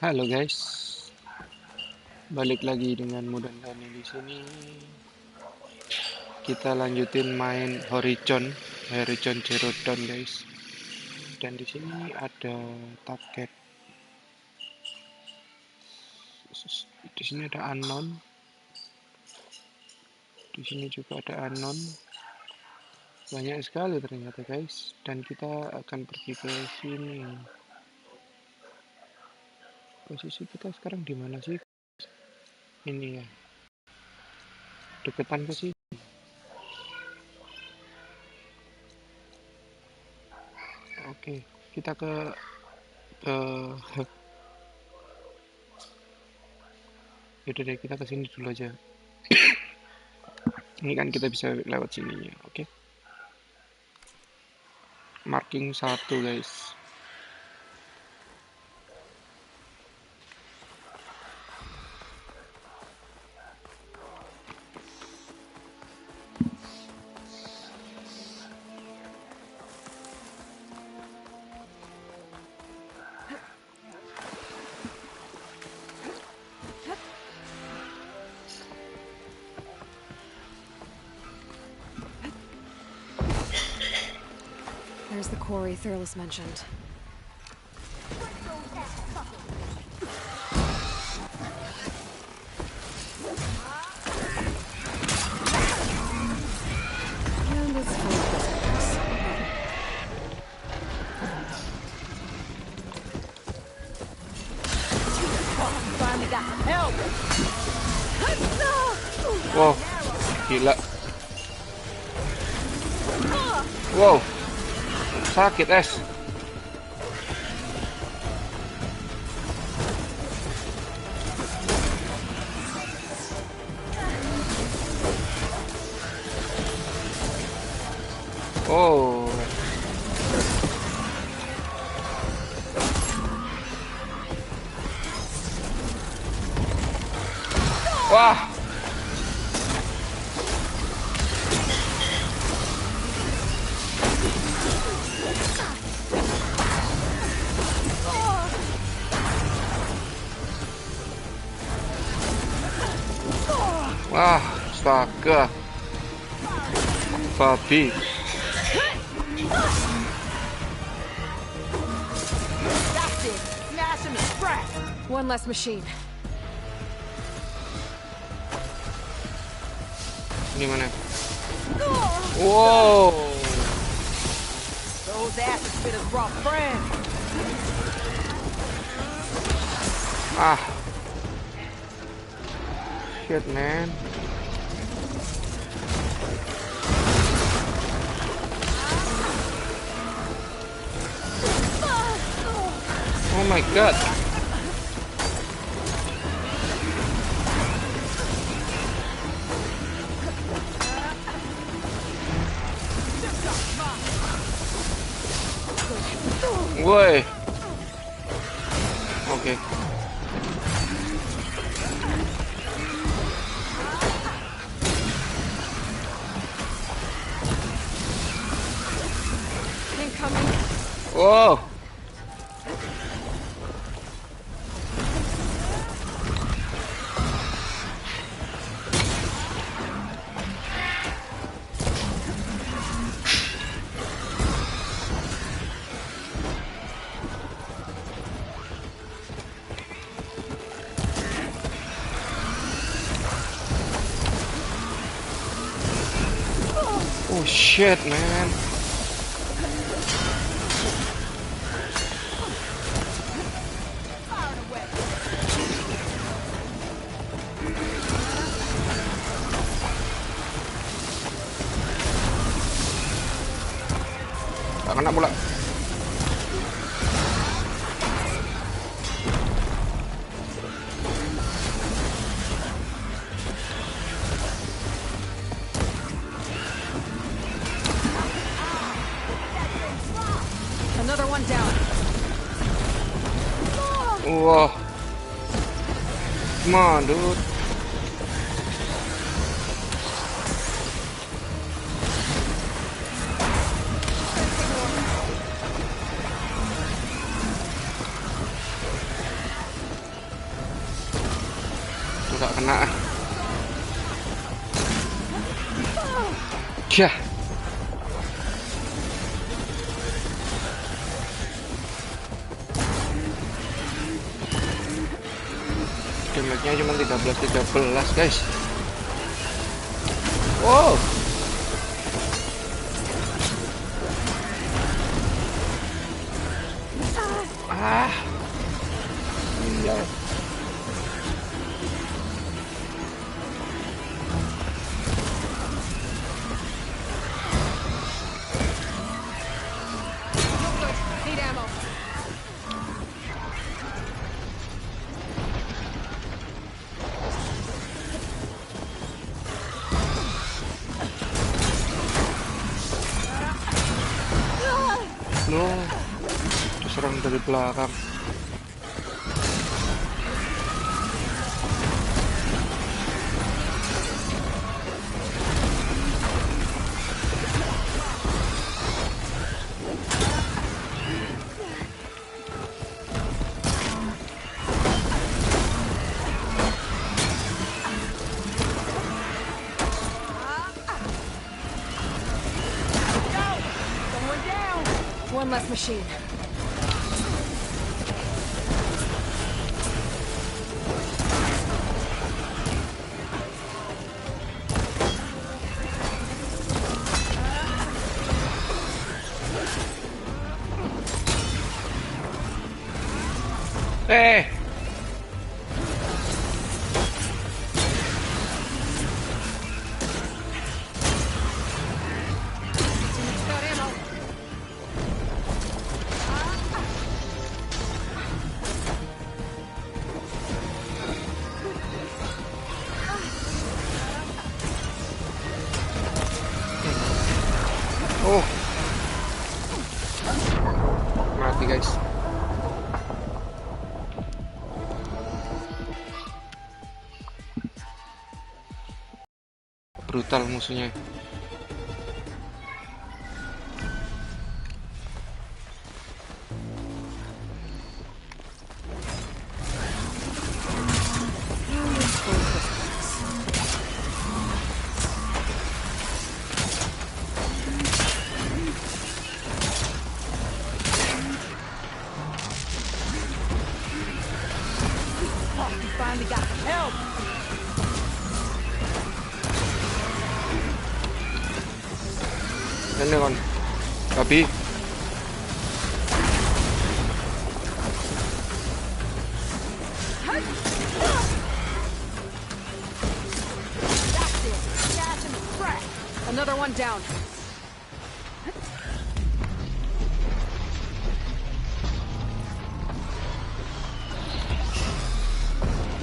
Halo guys, balik lagi dengan Mudan Dani di sini. Kita lanjutin main Horizon Zero Dawn guys. Dan di sini ada target. Di sini ada unknown. Di sini juga ada unknown. Banyak sekali ternyata guys. Dan kita akan pergi ke sini. Posisi kita sekarang di mana sih? Ini ya. Deketan ke sini. Oke, kita ke yaudah deh, kita ke sini dulu aja. Ini kan kita bisa lewat sininya, oke? Marking 1 guys. There's the quarry Thurles mentioned. And it's full of visitors. Finally got some help. Wow, gila. Wow, sakit es. Oh, wah. Wah, astaga. Babi. That's it. Smash him and scrap. One less machine. Ini mana? Wow. Those acid spitters brought friends. Ah. Shit, man. Oh my god. Woi. Oke. Incoming. Wow. Oh shit, man. Gak kena pula. Another one down. Wah. Come on, dude. nggak kena. Yah. Damage-nya cuma 13 guys. Wow. Iya. Need ammo. Loh, diserang dari belakang. Someone down. One less machine. Got ammo. Oh, mati guys. Brutal musuhnya. We finally got some help. Ini kan, babi. That's it. Smash him and crack. Another one down.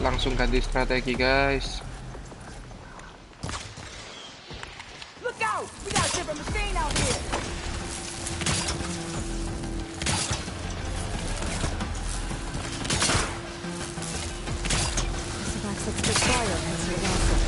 Langsung ganti strategi guys. Look out! We got a different machine out here. Some access to the fire has been also.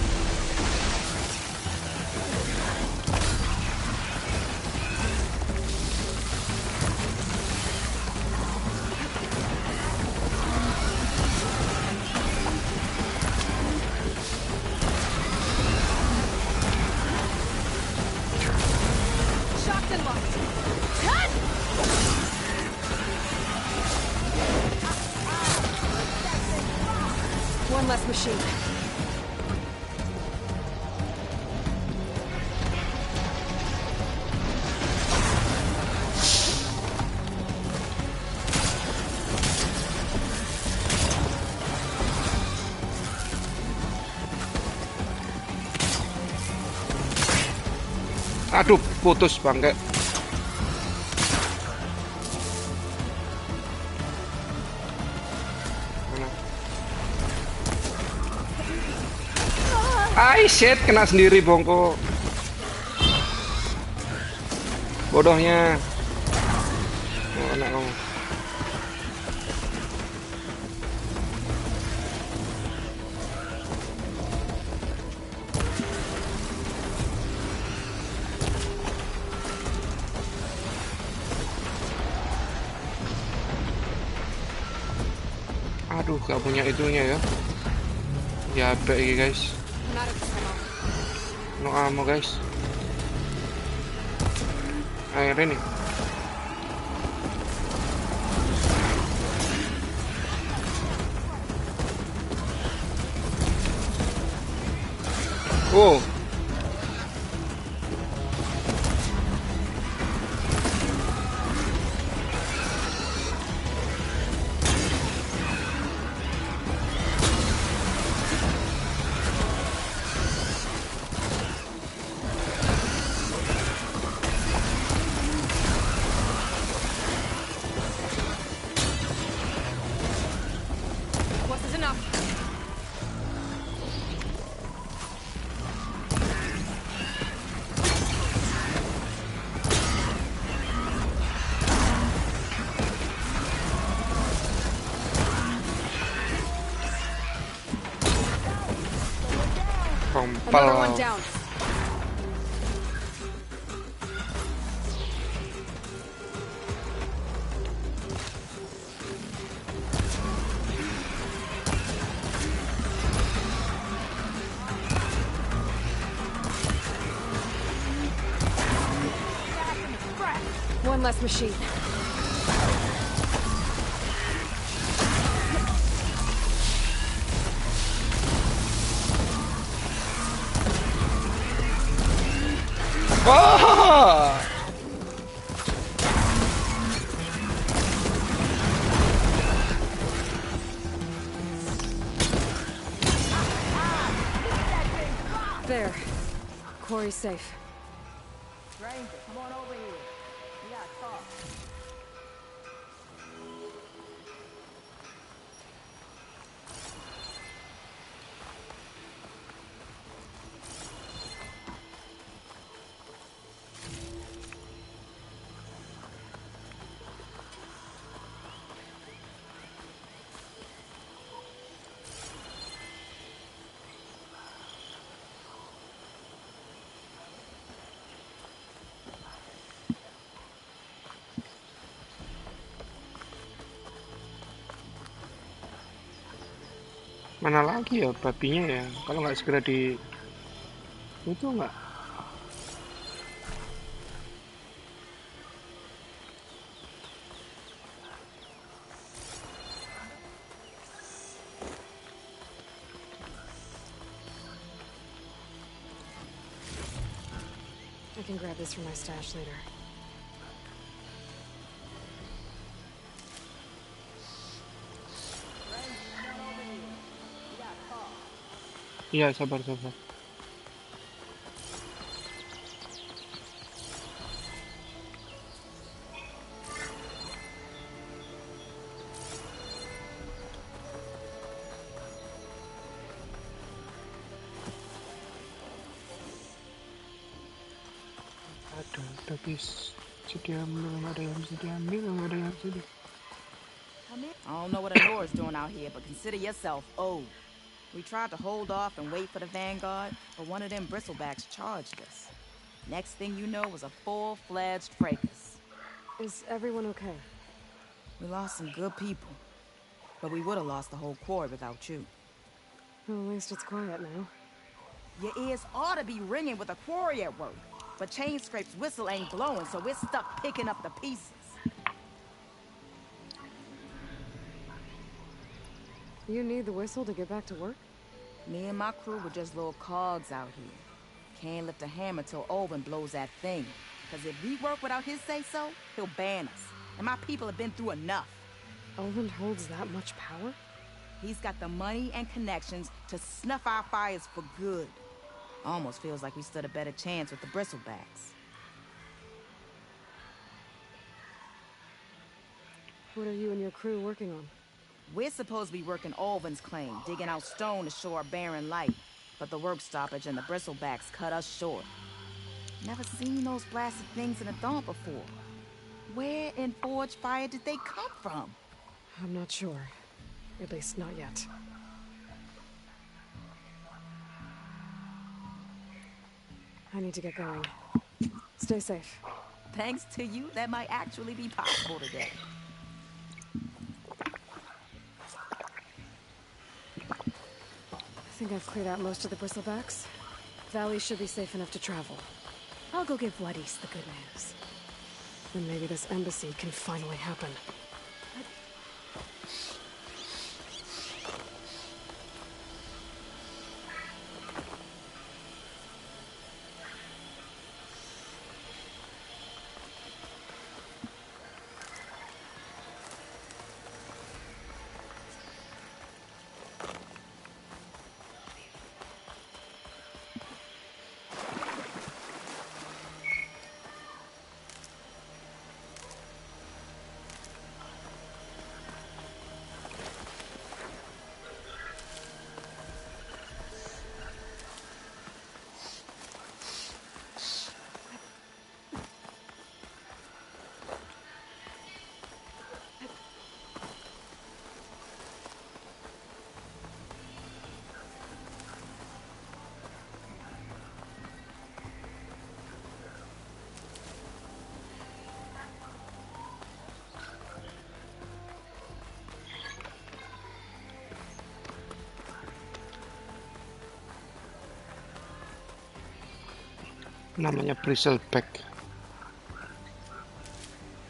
Shocked and locked. Cut! One less machine. Aduh, putus bangke. Mana? Ai shit, kena sendiri bongko. Bodohnya. Oh, kena kamu. Aduh, gak punya itunya ya. Ya baik ya guys. I'm out of this ammo. No ammo guys. Air ini. Oh. Wasn't enough. Another one Kompal. down. One less machine. Wah! There. Quarry's safe. Stranger, come on over here. We gotta talk. Mana lagi ya babinya ya? Kalau nggak segera di itu nggak. I can grab this from my stash later. Iya sabar sabar. Ada guys. Belum ada yang bisa diambil, belum ada yang bisa di. I don't know what Anora's doing out here, but consider yourself owed. We tried to hold off and wait for the Vanguard, but one of them bristlebacks charged us. Next thing you know was a full-fledged fracas. Is everyone okay? We lost some good people, but we would have lost the whole quarry without you. Well, at least it's quiet now. Your ears ought to be ringing with a quarry at work, but Chainscrape's whistle ain't blowing, so we're stuck picking up the pieces. You need the whistle to get back to work? Me and my crew were just little cogs out here. Can't lift a hammer till Olvin blows that thing. Cause if we work without his say-so, he'll ban us. And my people have been through enough. Olvin holds that much power? He's got the money and connections to snuff our fires for good. Almost feels like we stood a better chance with the bristlebacks. What are you and your crew working on? We're supposed to be working Olvin's claim, digging out stone to show our barren light. But the work stoppage and the bristlebacks cut us short. Never seen those blasted things in a dawn before. Where in Forge Fire did they come from? I'm not sure. At least not yet. I need to get going. Stay safe. Thanks to you, that might actually be possible today. I think I've cleared out most of the bristlebacks. Valley should be safe enough to travel. I'll go give Wadis the good news. Then maybe this embassy can finally happen. Namanya bristleback.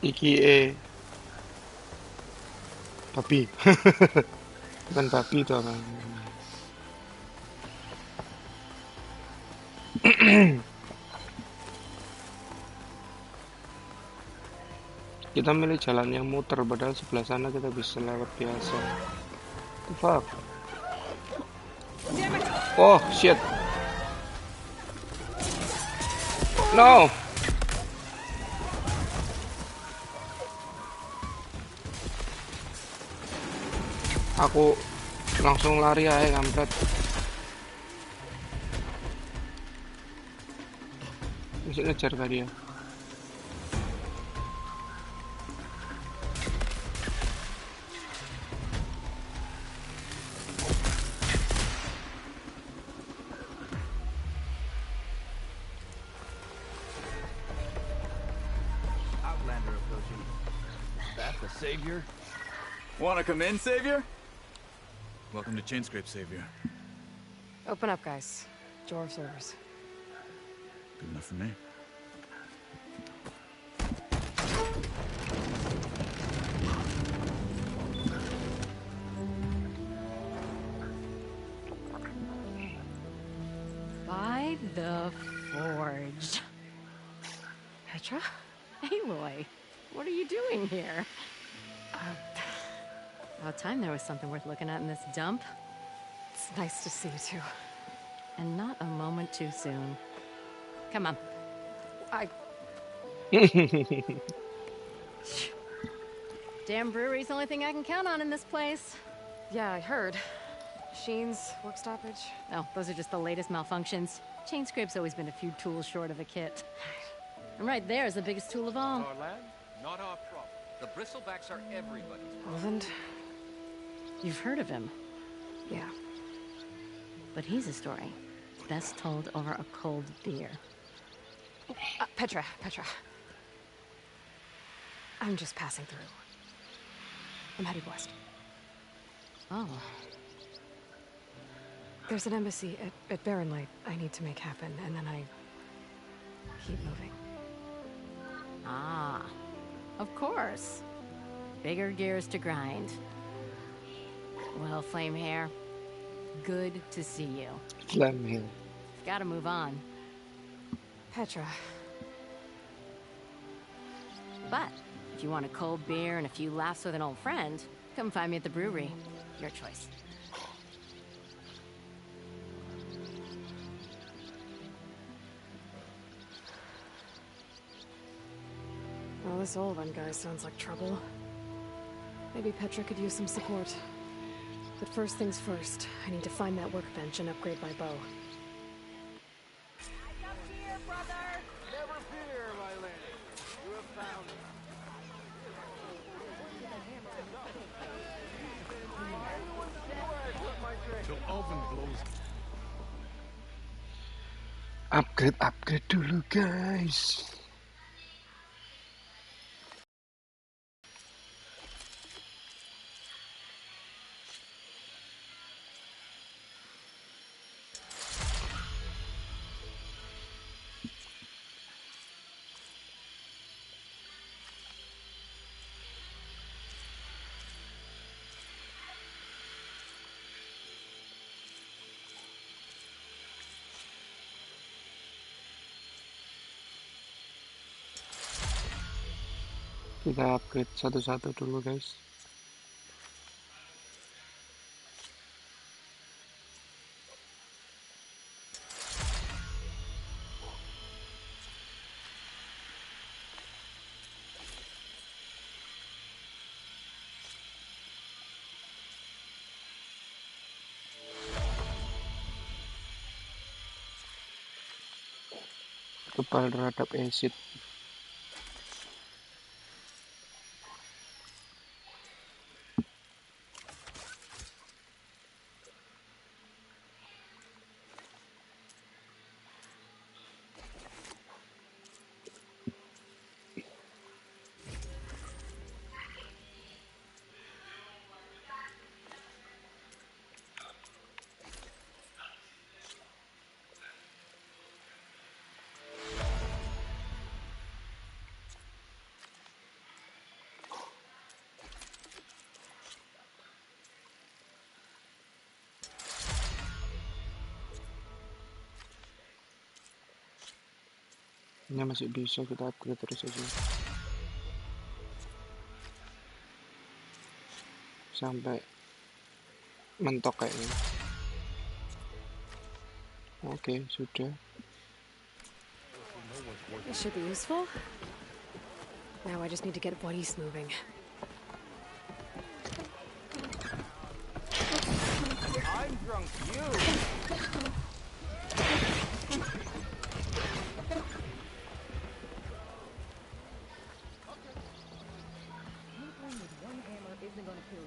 Iki babi. Bukan babi itu apa? Kita milih jalan yang muter, padahal sebelah sana kita bisa lewat biasa. The fuck? Oh shit! No! Aku langsung lari aja, kampret. Masih ngejar tadi ya. Outlander approaching. That the savior? Wanna come in, savior? Welcome to Chainscrape, savior. Open up, guys. Jorv's orders. Good enough for me. By the Forge. Petra? Aloy, what are you doing here? About time there was something worth looking at in this dump. It's nice to see you too. And not a moment too soon. Come on. Damn brewery's the only thing I can count on in this place. Yeah, I heard. Machines, work stoppage. Oh, those are just the latest malfunctions. Chainscrape's always been a few tools short of a kit. And right there is the biggest tool of all. Our land, not our problem. The bristlebacks are everybody's problem. Roland? You've heard of him, Yeah. but he's a story best told over a cold beer. Petra. I'm just passing through. I'm headed west. Oh, There's an embassy at Barren Light I need to make happen, and then I keep moving. ah, of course. Bigger gears to grind. Well, Flame Hair, good to see you. Flame here. Gotta move on. Petra. But if you want a cold beer and a few laughs with an old friend, come find me at the brewery. Your choice. Well, this Olvan guy sounds like trouble. Maybe Petra could use some support. But first things first, I need to find that workbench and upgrade my bow. Never fear, my lady. You have found it. Till Alvin blows. Upgrade dulu, guys. Kita upgrade satu-satu dulu guys. Kebal terhadap acid. Ini masih bisa kita upgrade terus aja sampai mentok kayaknya. Oke, sudah. This should be useful. Now I just need to get buddies moving. I'm drunk, you!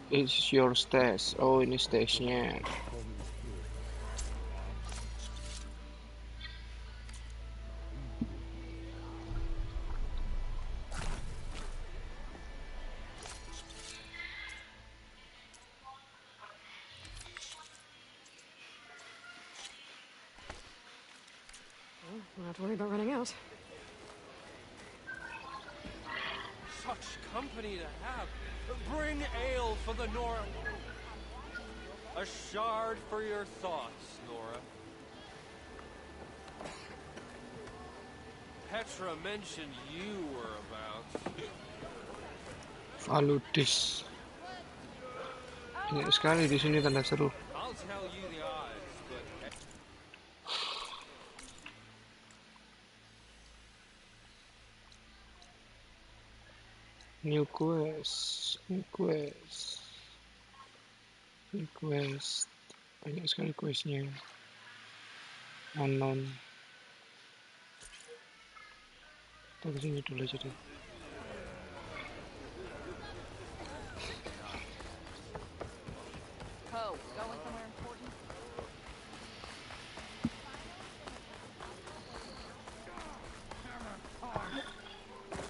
It's your stage. Oh, ini stage-nya. Well, don't have to worry about running out. Such company to have. Bring ale for the Nora. A shard for your thoughts, Nora. Petra mentioned you were about. Aludis. Banyak sekali di sini tanda seru. I'll tell you the odds, but New quest. Banyak sekali questnya. Unknown. Kita kesini dulu aja deh. Poe, going somewhere important?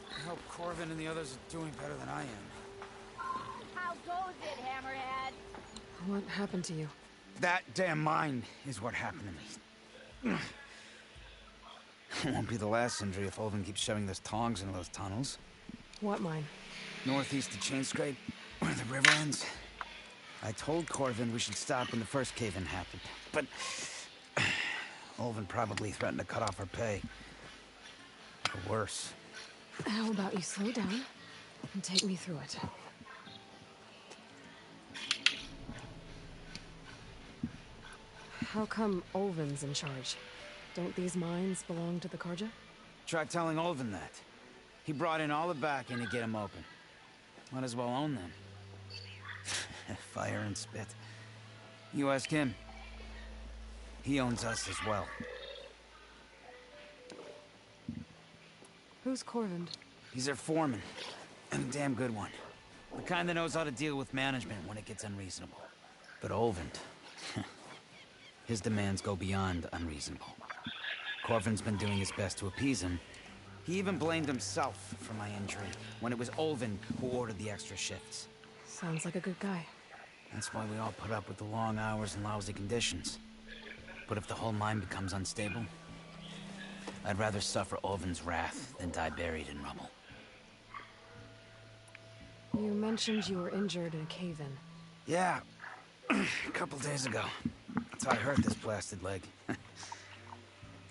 I hope Corvin and the others are doing better than I am. How goes it, Hammerhead? What happened to you? That damn mine is what happened to me. It won't be the last injury if Olvin keeps shoving those tongs into those tunnels. What mine? Northeast of Chain Scrape, where the river ends. I told Corvin we should stop when the first cave-in happened, but Olvin probably threatened to cut off our pay. Or worse. How about you slow down and take me through it? How come Olvin's in charge? Don't these mines belong to the Karja? Try telling Olvin that. He brought in all the backing to get them open. Might as well own them. Fire and spit. You ask him. He owns us as well. Who's Corvin? He's their foreman. And a damn good one. The kind that knows how to deal with management when it gets unreasonable. But Olvin... his demands go beyond unreasonable. Corvin's been doing his best to appease him. He even blamed himself for my injury, when it was Olvin who ordered the extra shifts. Sounds like a good guy. That's why we all put up with the long hours and lousy conditions. But if the whole mine becomes unstable, I'd rather suffer Olvin's wrath than die buried in rubble. You mentioned you were injured in a cave-in. Yeah, a couple days ago. That's how I hurt this blasted leg.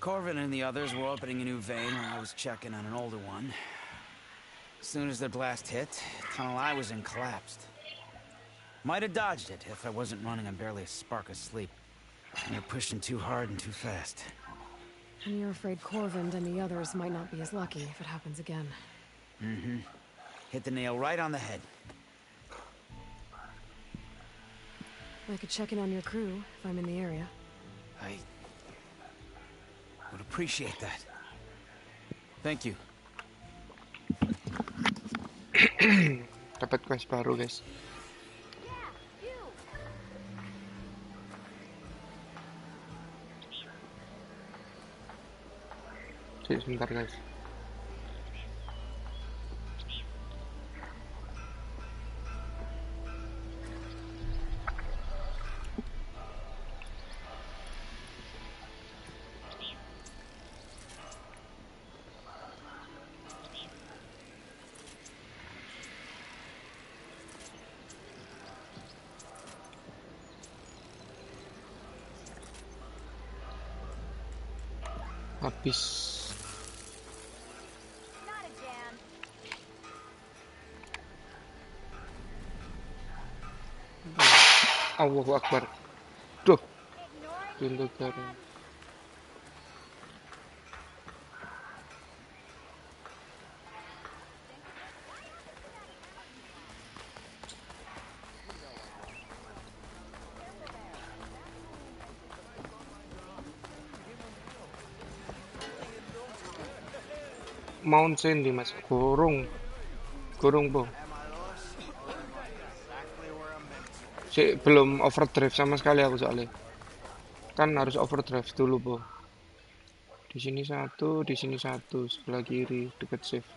Corvin and the others were opening a new vein while I was checking on an older one. As soon as the blast hit, the tunnel I was in collapsed. Might have dodged it if I wasn't running on barely a spark of sleep. You're pushing too hard and too fast. And you're afraid Corvind and the others might not be as lucky if it happens again. Mm-hmm. Hit the nail right on the head. I could check in on your crew if I'm in the area. I would appreciate that. Thank you. Dapat quest baru, guys. Sebentar, guys. Habis. Allahu Akbar. Duh. Pintu garam. Mount Sandy, Mas. Gurung. Gurung, Bu. Belum overdrive sama sekali aku soalnya. Kan harus overdrive dulu, Bu. Di sini satu, sebelah kiri, dekat save.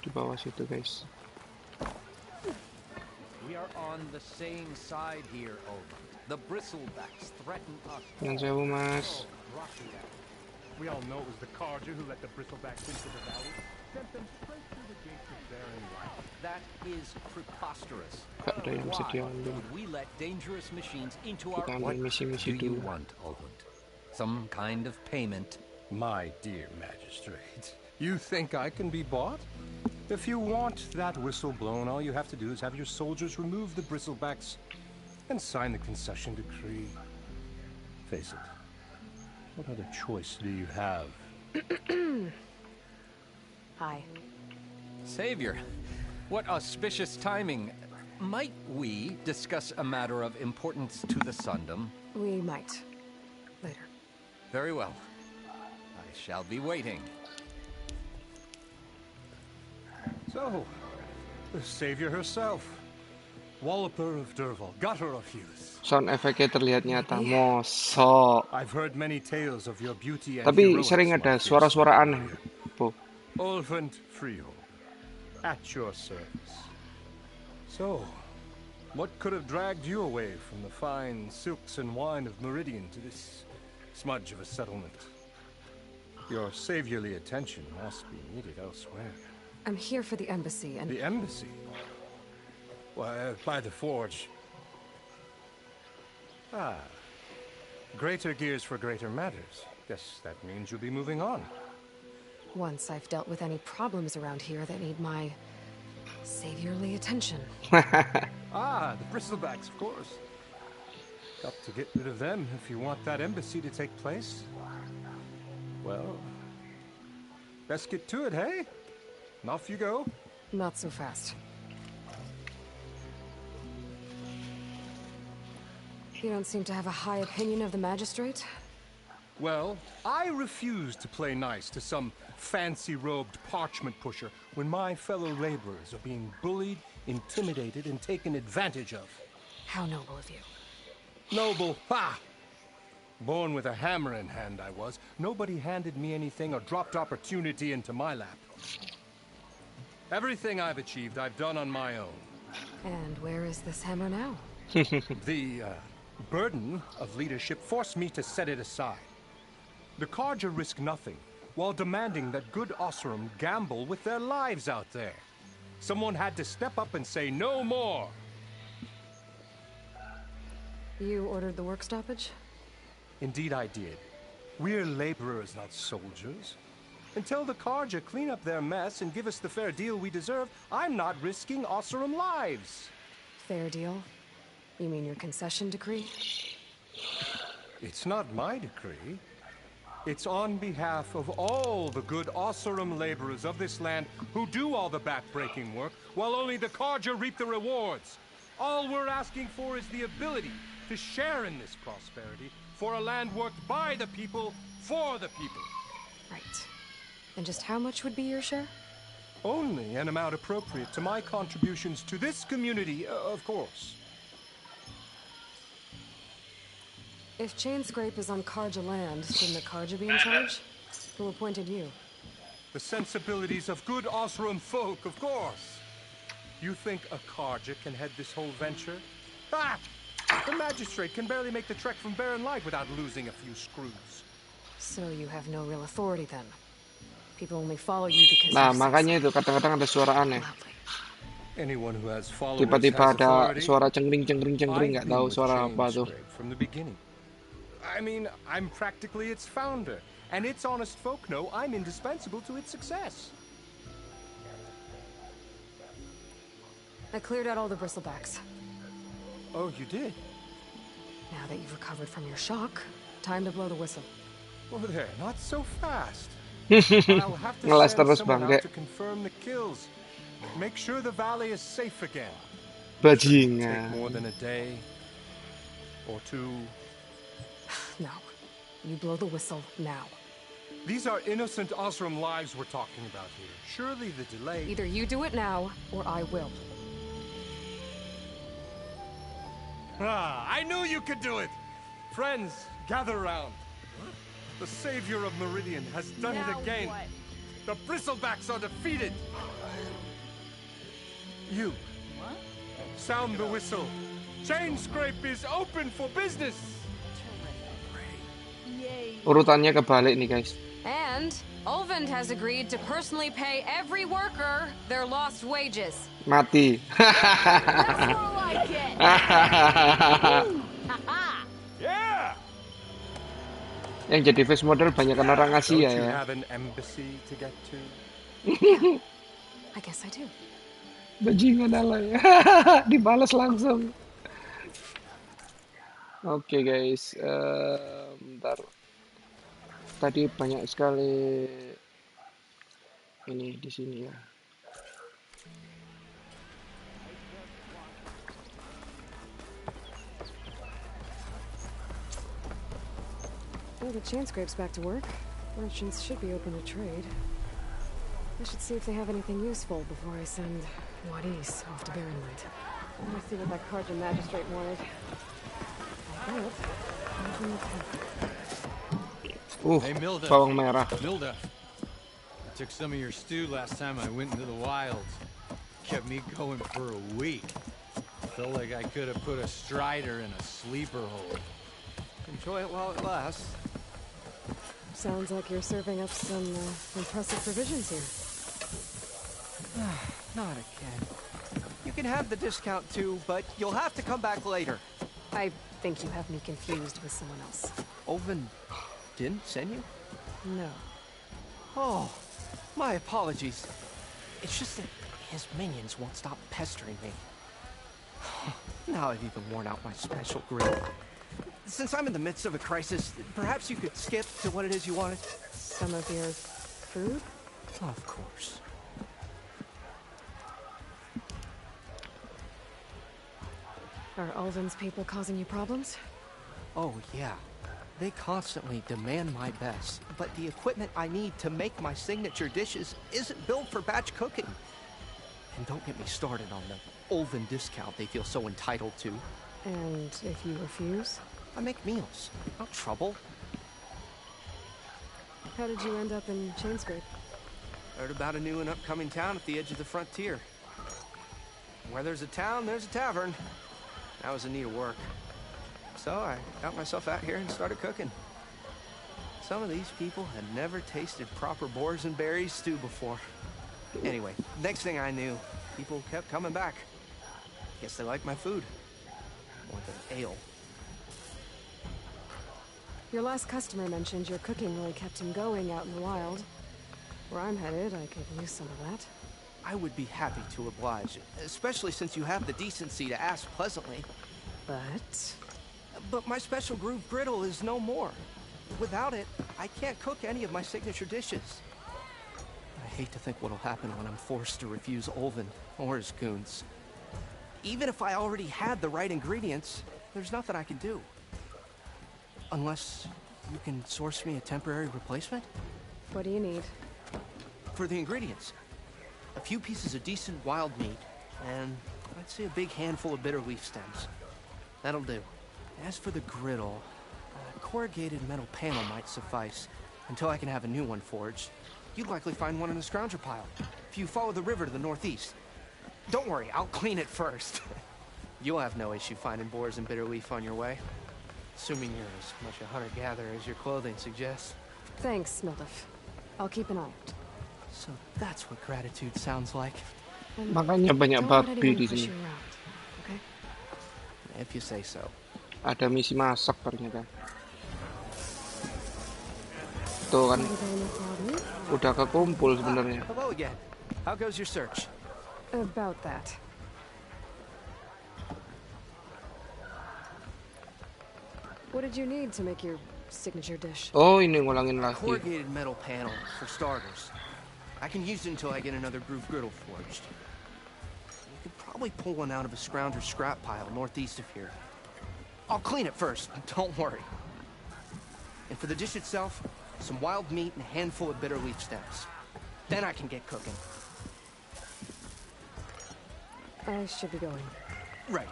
Di bawah situ, guys. We are on the same side here, Olin. The bristlebacks threaten us. Yang sewu, Mas. We all know it was the Carja who let the bristlebacks into the valley. Sent them straight through the gates of Barren Light. That is preposterous. Gak ada yang bisa Why diambil. would we let dangerous machines into our... Kita What ambil misi-misi do you dulu. want, Olin? Some kind of payment? My dear magistrate, you think I can be bought? If you want that whistle blown, all you have to do is have your soldiers remove the bristlebacks and sign the concession decree. Face it. What other choice do you have? Hi. Savior, what auspicious timing. Might we discuss a matter of importance to the Sundom? We might. Later. Very well. I shall be waiting. So, the savior herself. Walloper of Derval, gutter of youth. Sound efeknya terlihat nyata. Mosok. I've heard many tales of your beauty and Tapi heroics, sering my ada dear suara-suara son. aneh, Bu. Olvent Freehold, at your service. So, what could have dragged you away from the fine silks and wine of Meridian to this smudge of a settlement? Your saviorly attention must be needed elsewhere. I'm here for the embassy and... The embassy? Why, by the forge. Ah. Greater gears for greater matters. Guess that means you'll be moving on. Once I've dealt with any problems around here that need my saviorly attention. Ah, the bristlebacks, of course. Got to get rid of them if you want that embassy to take place. Well, best get to it, hey? And off you go. Not so fast. You don't seem to have a high opinion of the magistrate? Well, I refuse to play nice to some fancy-robed parchment pusher when my fellow laborers are being bullied, intimidated, and taken advantage of. How noble of you. Noble, ha! Born with a hammer in hand, I was. Nobody handed me anything or dropped opportunity into my lap. Everything I've achieved, I've done on my own. And where is this hammer now? The burden of leadership forced me to set it aside. The Carja risk nothing, while demanding that good Osseram gamble with their lives out there. Someone had to step up and say no more. You ordered the work stoppage? Indeed I did. We're laborers, not soldiers. Until the Karja clean up their mess and give us the fair deal we deserve, I'm not risking Oseram lives. Fair deal? You mean your concession decree? It's not my decree. It's on behalf of all the good Oseram laborers of this land who do all the back-breaking work, while only the Karja reap the rewards. All we're asking for is the ability to share in this prosperity for a land worked by the people, for the people. Right. And just how much would be your share? Only an amount appropriate to my contributions to this community, of course. If Chainscrape is on Karja land, shouldn't the Karja be in charge? Who appointed you? The sensibilities of good Oseram folk, of course. You think a Karja can head this whole venture? Ah! The magistrate can barely make the trek from Barren Light without losing a few screws. So you have no real authority then? People only follow you because Nah, you say makanya so itu kadang-kadang ada suara aneh. loudly. Anyone who has followers Tiba-tiba has ada authority. suara cengkring, I've nggak been tahu with suara apa tuh. Chainscrape from the beginning. I mean, I'm practically its founder, and its honest folk know I'm indispensable to its success. I cleared out all the bristlebacks. Oh, you did? Now that you've recovered from your shock, time to blow the whistle. Oh, there, not so fast. I'll have to Ngelas send terus, someone Bang, out Dek. to confirm the kills. Make sure the valley is safe again. Take Bajingan. more than a day or two. No. You blow the whistle now. These are innocent Oseram lives we're talking about here. Surely the delay... Either you do it now, or I will. Ah, I knew you could do it! Friends, gather around. The savior of Meridian has done it again. What? The bristlebacks are defeated. You. What? Sound the whistle. Chainscrape is open for business. Yay. Urutannya kebalik nih, guys. And Ulvund has agreed to personally pay every worker their lost wages. Mati. That's more like it. Yeah! Yang jadi face model banyakan orang Don't Asia you ya. have an embassy to get to? I guess I do. Bajingan alay. Dibalas langsung. Oke, guys, bentar. Tadi banyak sekali ini di sini ya. Well, the Chainscrape's back to work. Merchants should be open to trade. I should see if they have anything useful before I send Wadis off to Barren Light. Let's see what that Karja magistrate wanted. Hey, Milda. Bawang merah. Milda. I took some of your stew last time I went into the wilds. Kept me going for a week. Felt like I could have put a strider in a sleeper hole. Enjoy it while it lasts. Sounds like you're serving up some impressive provisions here. Not again. You can have the discount too, but you'll have to come back later. I think you have me confused with someone else. Oven didn't send you? No. Oh, my apologies. It's just that his minions won't stop pestering me. Now I've even worn out my special grill. Since I'm in the midst of a crisis, perhaps you could skip to what it is you wanted? Some of your food? Of course. Are Ulvund's people causing you problems? Oh, yeah. They constantly demand my best, but the equipment I need to make my signature dishes isn't built for batch cooking. And don't get me started on the Ulvund discount they feel so entitled to. And if you refuse? I make meals, not trouble. How did you end up in Chainscrape? Heard about a new and upcoming town at the edge of the frontier. Where there's a town, there's a tavern. I was in need of work. So I got myself out here and started cooking. Some of these people had never tasted proper boars and berries stew before. Anyway, next thing I knew, people kept coming back. Guess they liked my food. More than ale. Your last customer mentioned your cooking really kept him going out in the wild. Where I'm headed, I could use some of that. I would be happy to oblige, especially since you have the decency to ask pleasantly. But... But my special groove griddle is no more. Without it, I can't cook any of my signature dishes. I hate to think what'll happen when I'm forced to refuse Olvin or his goons. Even if I already had the right ingredients, there's nothing I can do. Unless you can source me a temporary replacement? What do you need? For the ingredients, a few pieces of decent wild meat, and I'd say a big handful of bitter leaf stems. That'll do. As for the griddle, a corrugated metal panel might suffice until I can have a new one forged. You'd likely find one in the scrounger pile if you follow the river to the northeast. Don't worry, I'll clean it first. You'll have no issue finding boars and bitter leaf on your way. Assuming you're as much a hunter-gatherer as your clothing suggests. Thanks, Smilduff. I'll keep an eye out. So that's what gratitude sounds like. Makanya banyak Don't let babi anyone di push sini. you around, okay? If you say so. Ada misi masak ternyata. Tuh kan, udah kekumpul sebenarnya. Hello again. How goes your search? About that. What did you need to make your signature dish? Oh, ini ngulangin lagi. Corrugated metal panel, for starters. I can use it until I get another groove griddle forged. You could probably pull one out of a scrounger scrap pile northeast of here. I'll clean it first, don't worry. And for the dish itself, some wild meat and a handful of bitter leaf stems. Then I can get cooking. I should be going. Right.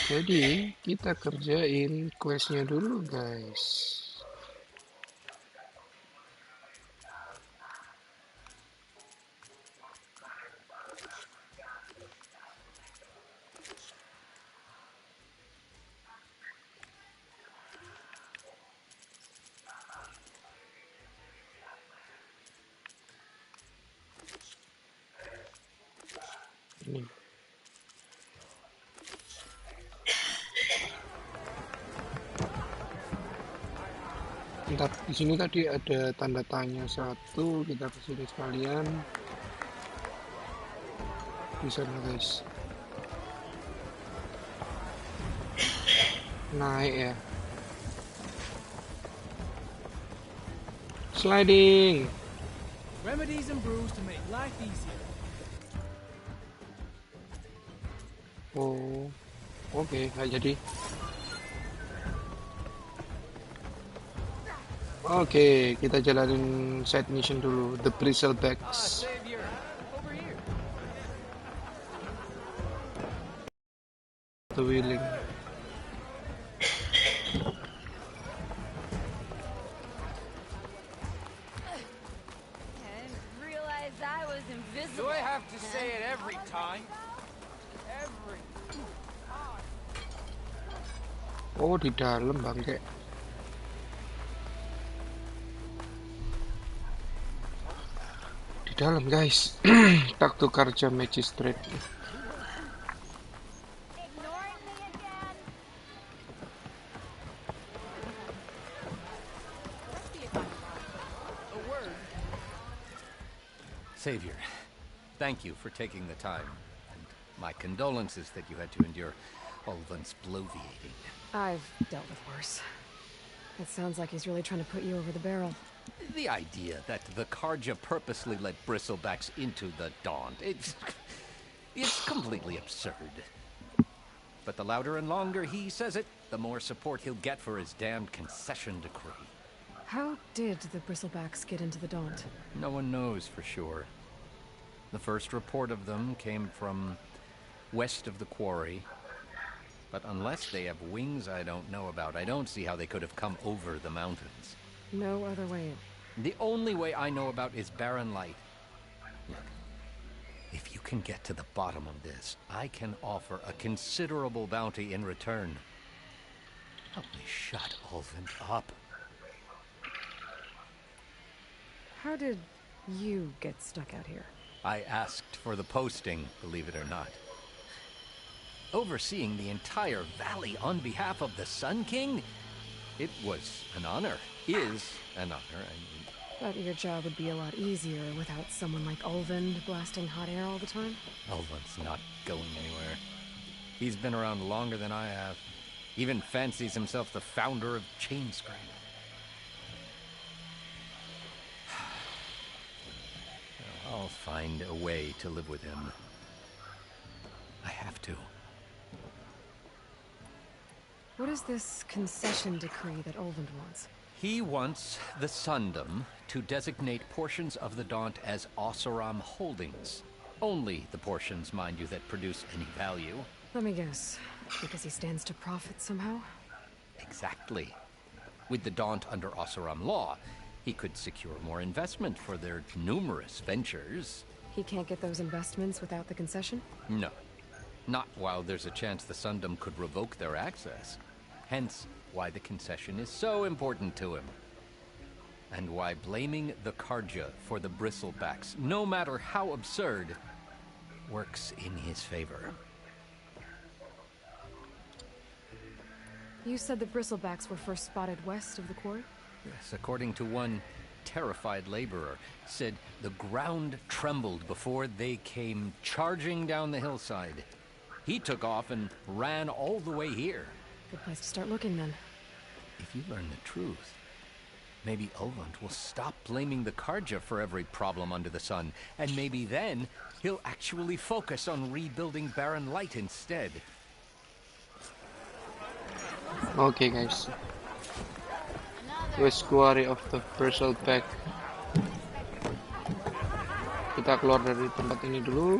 Jadi, kita kerjain questnya dulu, guys. Ini. Bentar, di sini tadi ada tanda tanya satu, kita kesini sekalian. Di sana, guys. Naik ya. Sliding. Remedies and brews to make life easier. Oh, oke, nggak jadi. Oke, kita jalanin side mission dulu, the bristlebacks. Savior, over here. The wheeling. I didn't realize I was invisible. Do I have to say it every time? Every Oh, di dalam bangke. Di dalam, guys. Tak tukar jam magistrate. Ignoring me again? a word. Savior, thank you for taking the time. And my condolences that you had to endure Olvin's bloviating. I've dealt with worse. It sounds like he's really trying to put you over the barrel. The idea that the Karja purposely let bristlebacks into the Daunt, it's completely absurd. But the louder and longer he says it, the more support he'll get for his damned concession decree. How did the Bristlebacks get into the Daunt? No one knows for sure. The first report of them came from west of the quarry. But unless they have wings I don't know about, I don't see how they could have come over the mountains. No other way in. The only way I know about is barren light. Look, if you can get to the bottom of this, I can offer a considerable bounty in return. Help me shut Olvin up. How did you get stuck out here? I asked for the posting, believe it or not. overseeing the entire valley on behalf of the Sun King. It was an honor. Is an honor, I mean. But your job would be a lot easier without someone like Ulvund blasting hot air all the time? Ulvund's not going anywhere. He's been around longer than I have. Even fancies himself the founder of Chainscrape. I'll find a way to live with him. I have to. What is this concession decree that Ulvund wants? He wants the Sundom to designate portions of the Daunt as Oseram holdings. Only the portions, mind you, that produce any value. Let me guess. Because he stands to profit somehow? Exactly. With the Daunt under Oseram law, he could secure more investment for their numerous ventures. He can't get those investments without the concession? No. Not while there's a chance the Sundom could revoke their access. Hence, why the concession is so important to him. And why blaming the Karja for the bristlebacks, no matter how absurd, works in his favor. You said the bristlebacks were first spotted west of the quarry? Yes, according to one terrified laborer, said the ground trembled before they came charging down the hillside. He took off and ran all the way here. Good place to start looking, then. If you learn the truth, maybe Ulvund will stop blaming the Karja for every problem under the sun, and maybe then he'll actually focus on rebuilding Barren Light instead. Okay guys, West Quarry of the Bristleback. Kita keluar dari tempat ini dulu.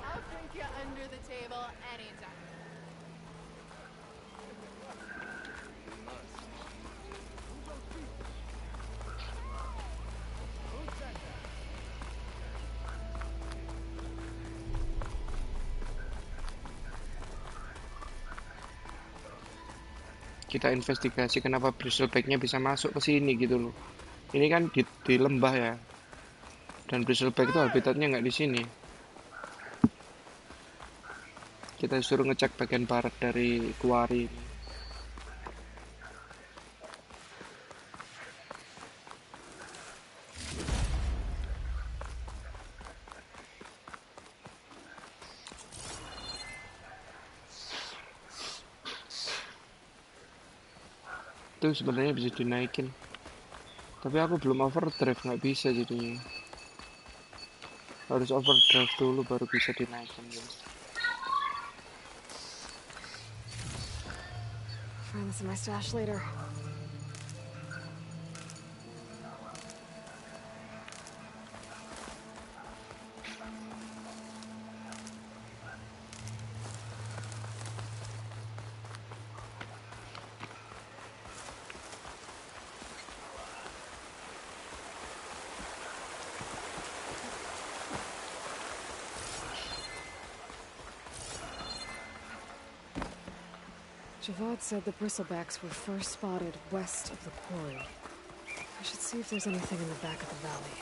I'll drink you under the table anytime. Kita investigasi kenapa bristleback-nya bisa masuk ke sini gitu loh. Ini kan di lembah ya, dan bristleback itu habitatnya nggak di sini. Kita suruh ngecek bagian barat dari quarry ini. Itu sebenarnya bisa dinaikin, tapi aku belum overdrive, nggak bisa jadinya. Harus overdrive dulu baru bisa dinaikin guys. Find this in my stash later. Javad said the bristlebacks were first spotted west of the quarry. I should see if there's anything in the back of the valley.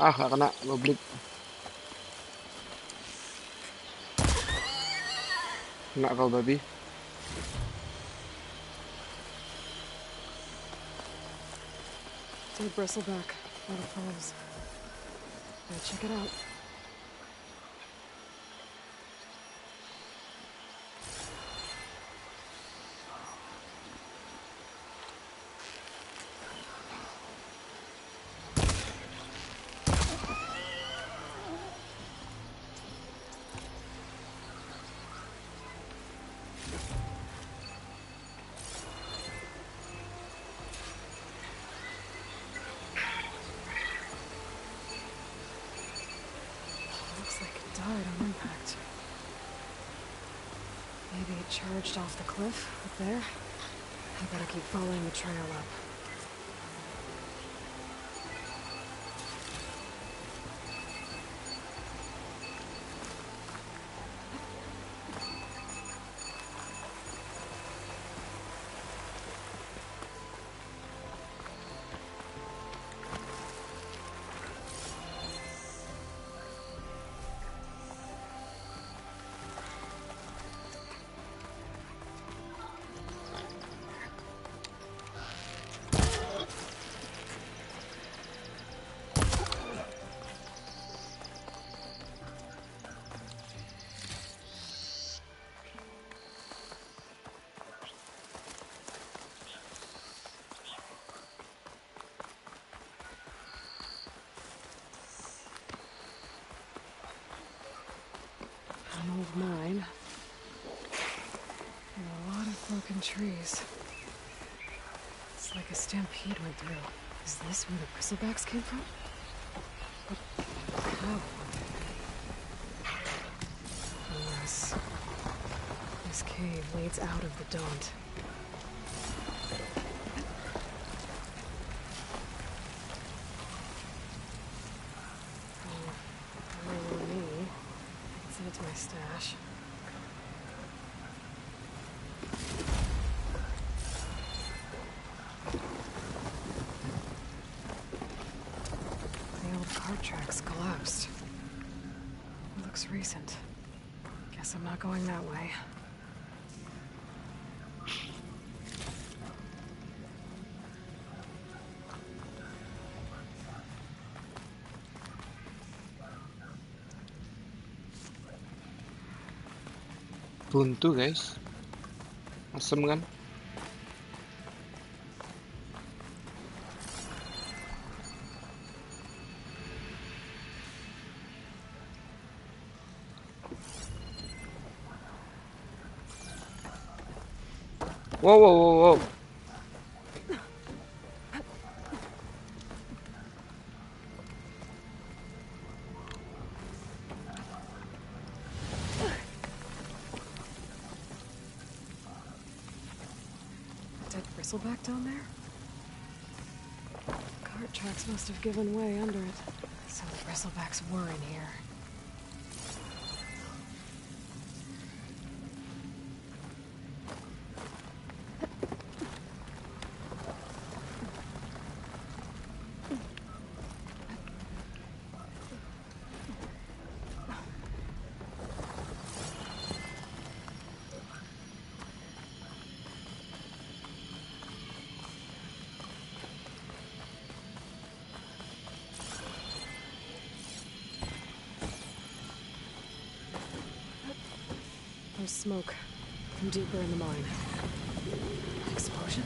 Ah, nggak kena, goblik. Kena kau babi. Dead bristleback, out of falls. Gotta check it out. Died on impact. Maybe it charged off the cliff up there. I better keep following the trail up. An old mine. And a lot of broken trees. It's like a stampede went through. Is this where the bristlebacks came from? How? Unless this cave leads out of the Daunt. Me. Send it to my stash. The old cart tracks collapsed. It looks recent. Guess I'm not going that way. Buntu guys, asem kan? Wow, wow, wow, wow. Dead bristleback down there? Cart tracks must have given way under it. So the bristlebacks were in here. There's smoke from deeper in the mine. An explosion?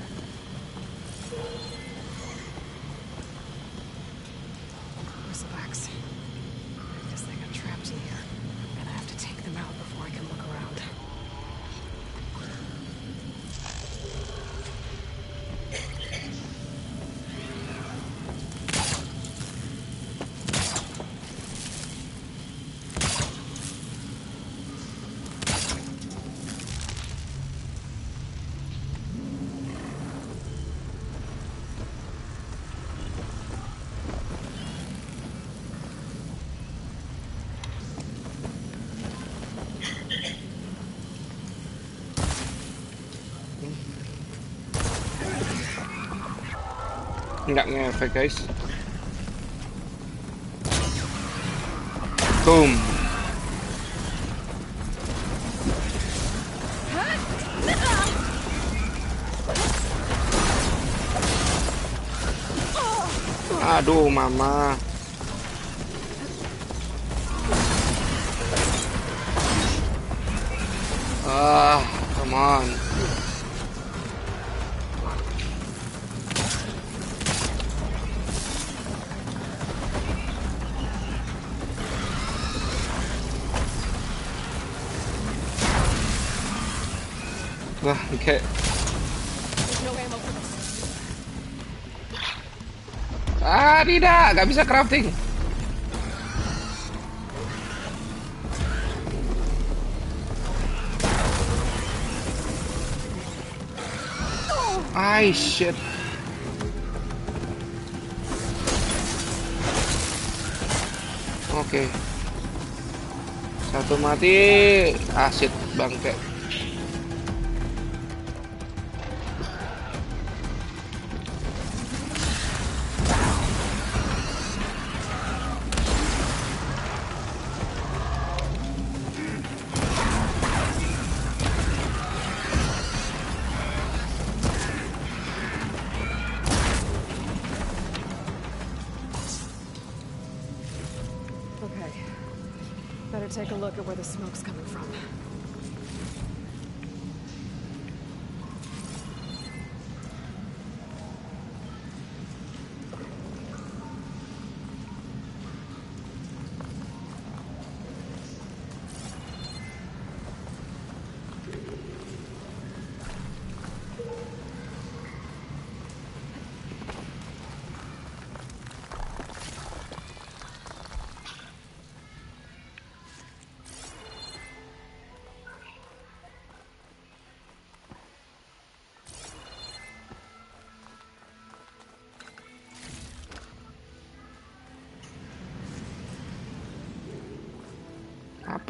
Bristlebacks. I guess they got trapped in here. I'm gonna have to take them out before I can look around. Nggak ngefek guys. Boom. Aduh mama. Come on. Wah, kayak tidak, nggak bisa crafting. Shit. Oke. Satu mati, shit, bangke. Better take a look at where the smoke's coming from.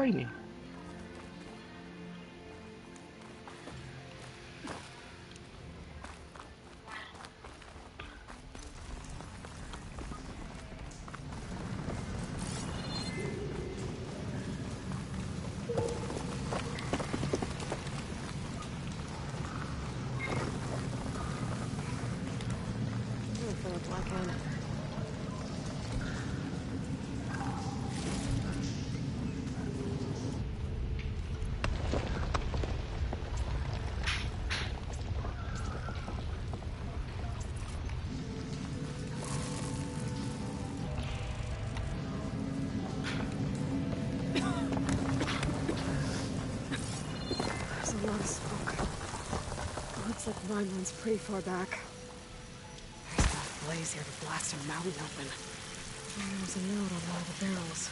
apa ini? For a black hand. There's a lot of smoke. Looks like mine runs pretty far back. There's enough blaze here to blast a mountain open. And there's a note on one of the barrels.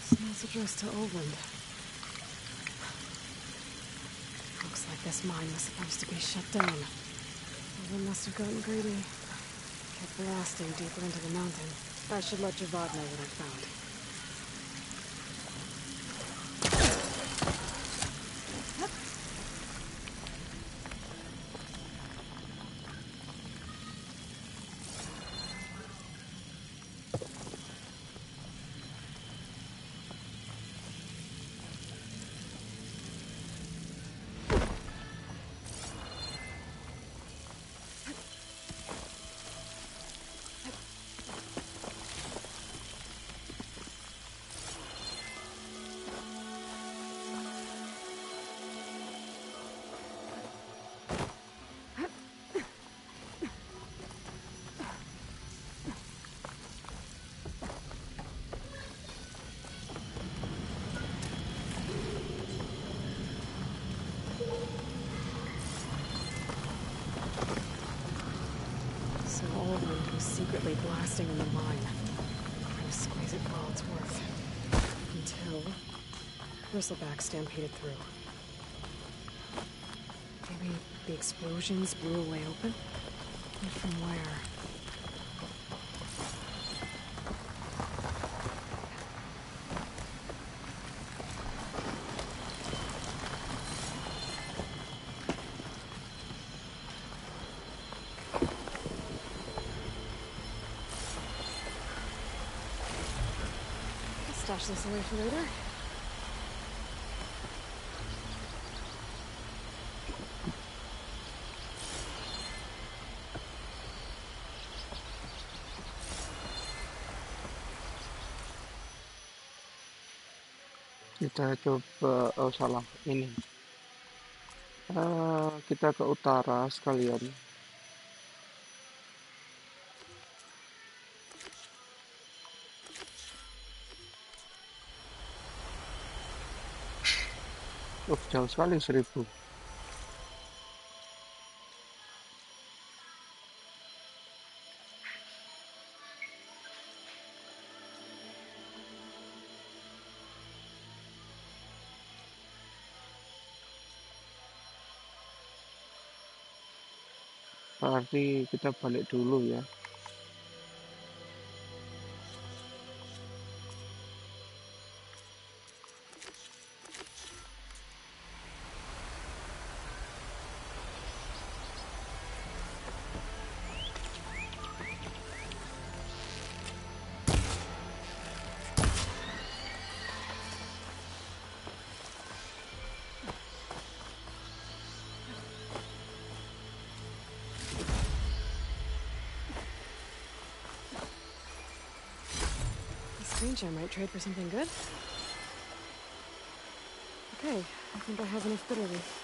Smells addressed to Oland. Looks like this mine was supposed to be shut down. Oland must have gotten greedy. Kept blasting deeper into the mountain. I should let Javad know what I found. So Oland was secretly blasting in the mine. Trying to squeeze it for all it's worth. Until Bristleback stampeded through. Maybe the explosions blew a way open? But from where? Stash this away for later. Kita coba, oh salah, ini. Kita ke utara sekalian. Jauh sekali 1000. Berarti kita balik dulu ya. I might trade for something good. Okay, I think I have enough bitter leaf.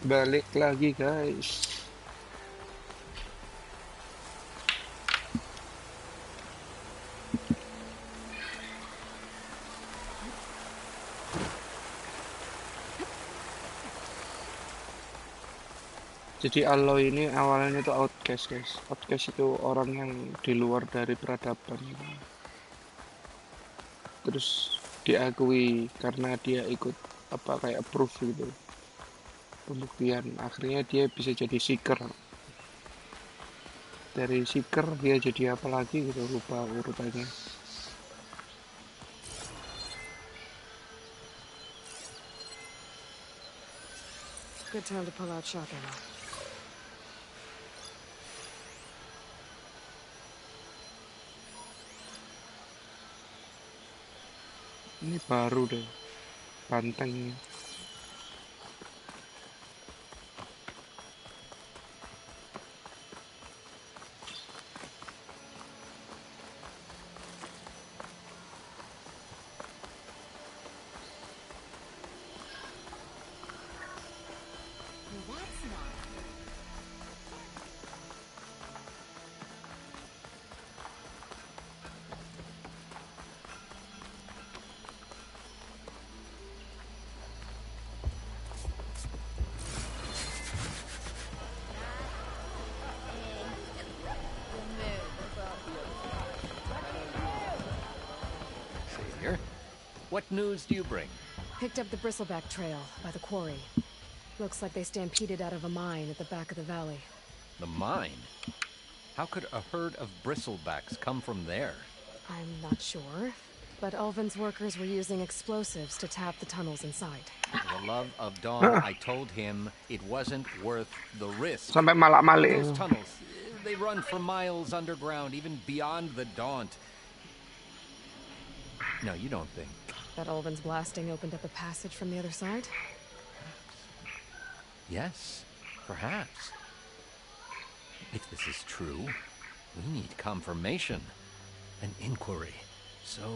Balik lagi guys. Jadi Aloy ini awalnya itu outcast guys. Outcast itu orang yang di luar dari peradaban gitu. Terus diakui karena dia ikut apa kayak proof gitu, pembuktian. Akhirnya dia bisa jadi seeker. Dari seeker dia jadi apa lagi gitu, lupa urutannya. Good time to pull out shotgun. Ini baru deh bantengnya. Savior, what news do you bring? Picked up the bristleback trail by the quarry. Looks like they stampeded out of a mine at the back of the valley. The mine? How could a herd of bristlebacks come from there? I'm not sure, but Ulvin's workers were using explosives to tap the tunnels inside. For the love of Dawn, I told him it wasn't worth the risk. Sampai malak-malik. Those tunnels, they run for miles underground, even beyond the Daunt. No, you don't think. That Ulvin's blasting opened up a passage from the other side? Yes, perhaps. If this is true, we need confirmation. An inquiry. So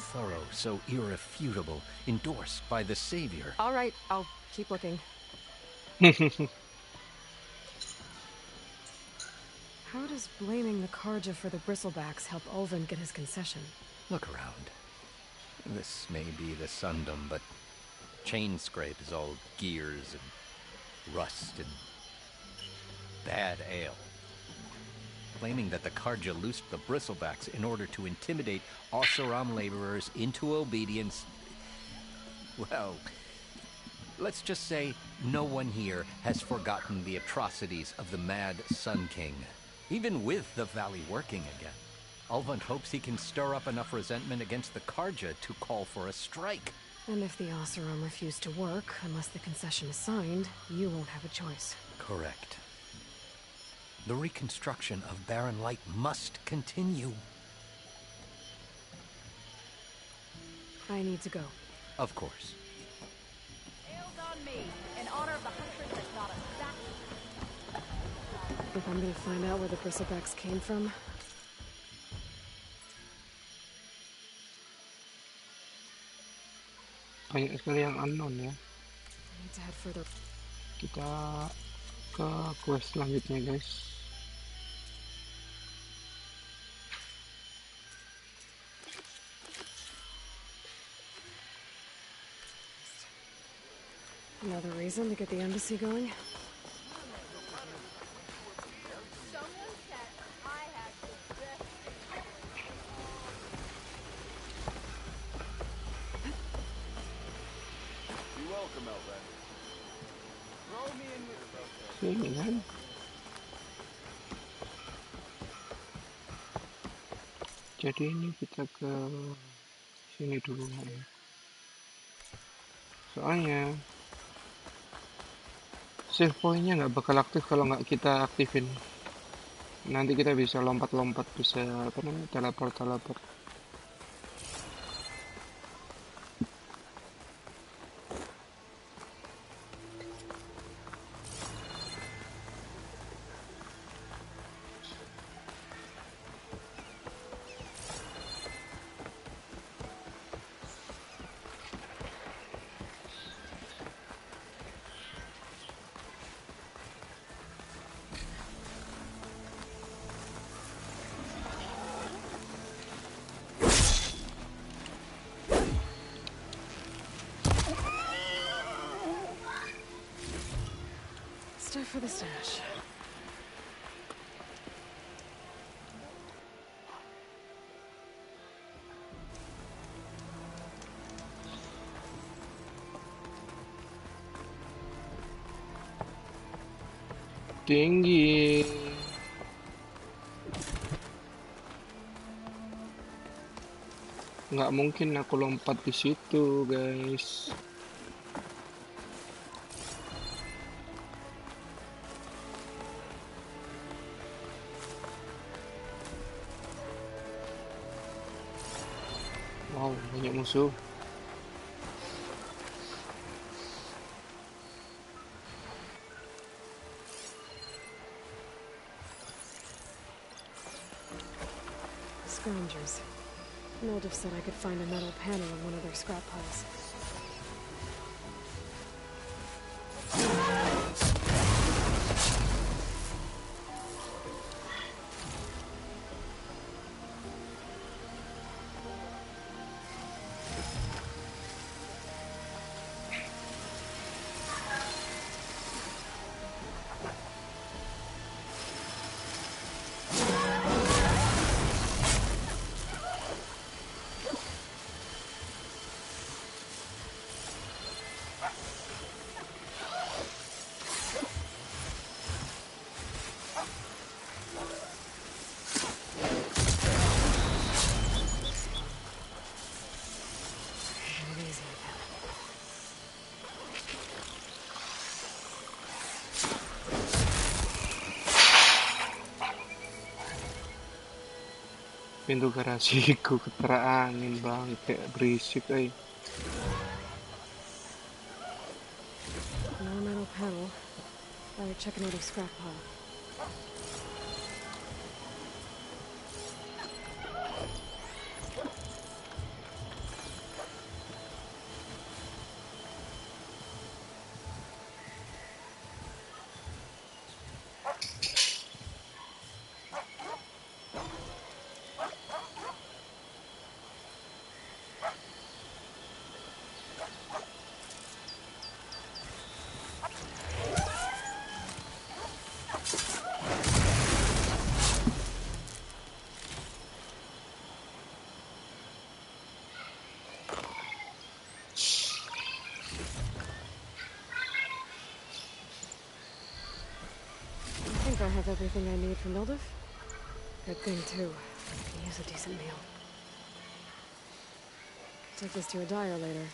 thorough, so irrefutable, endorsed by the Savior. All right, I'll keep looking. How does blaming the Karja for the bristlebacks help Ulvin get his concession? Look around. This may be the Sundom, but chain scrape is all gears and rust and bad ale. Claiming that the Karja loosed the bristlebacks in order to intimidate Oseram laborers into obedience. Well, let's just say no one here has forgotten the atrocities of the Mad Sun King, even with the valley working again. Ulvund hopes he can stir up enough resentment against the Karja to call for a strike. And if the Oseram refuse to work, unless the concession is signed, you won't have a choice. Correct. The reconstruction of Barren Light must continue. I need to go. Of course. Ale's on me. In honor of the huntress that's not a sack. If I'm gonna find out where the bristlebacks came from, Banyak sekali yang unknown ya. I need to head further. Kita ke quest selanjutnya guys. Another reason to get the embassy going? Sini kan. Jadi ini kita ke sini dulu ya. Soalnya save point-nya nggak bakal aktif kalau nggak kita aktifin. Nanti kita bisa lompat-lompat, bisa apa namanya, teleport. Shelter for the stash. Tinggi. Nggak mungkin aku lompat di situ, guys. Wow, banyak musuh. Scroungers. Noldif said I could find a metal panel in one of their scrap piles. Easy again. Pintu garasiku ketera angin bang, kayak berisik, No metal panel. Better check another scrap pile. I think I have everything I need from Noldif. Good thing, too. I can use a decent meal. Take this to a dyer later.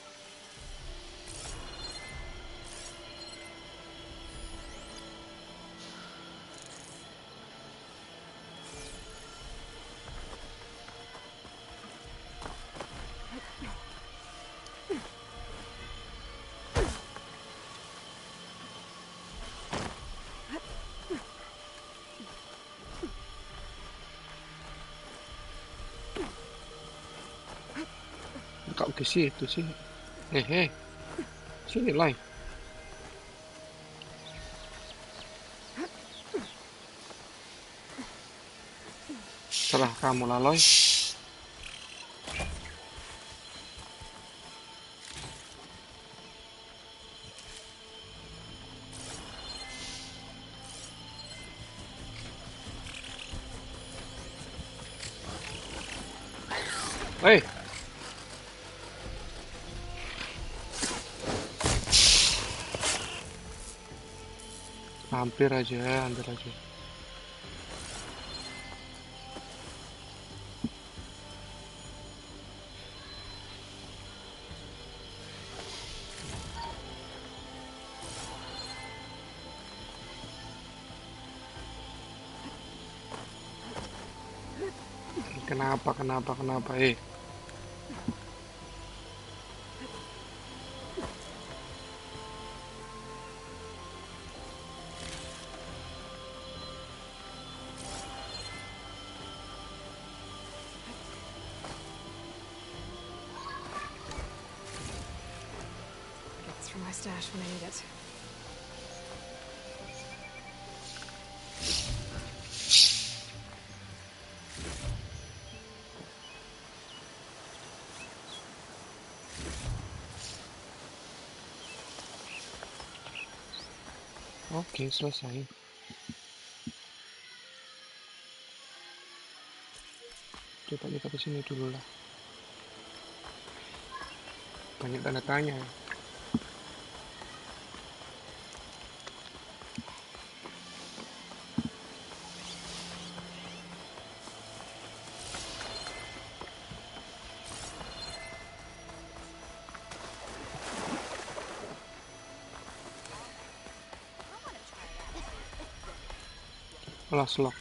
Kok ke situ sih? Sini Loy. Setelah kamu lah Loy. Hei. Hampir aja. Kenapa? Get this from my stash when I need it. Oke, selesai. Coba kita ke sini dulu lah. Banyak tanda tanya ya. Last lock.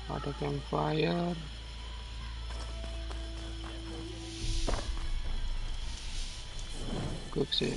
Ada campfire. Quick save.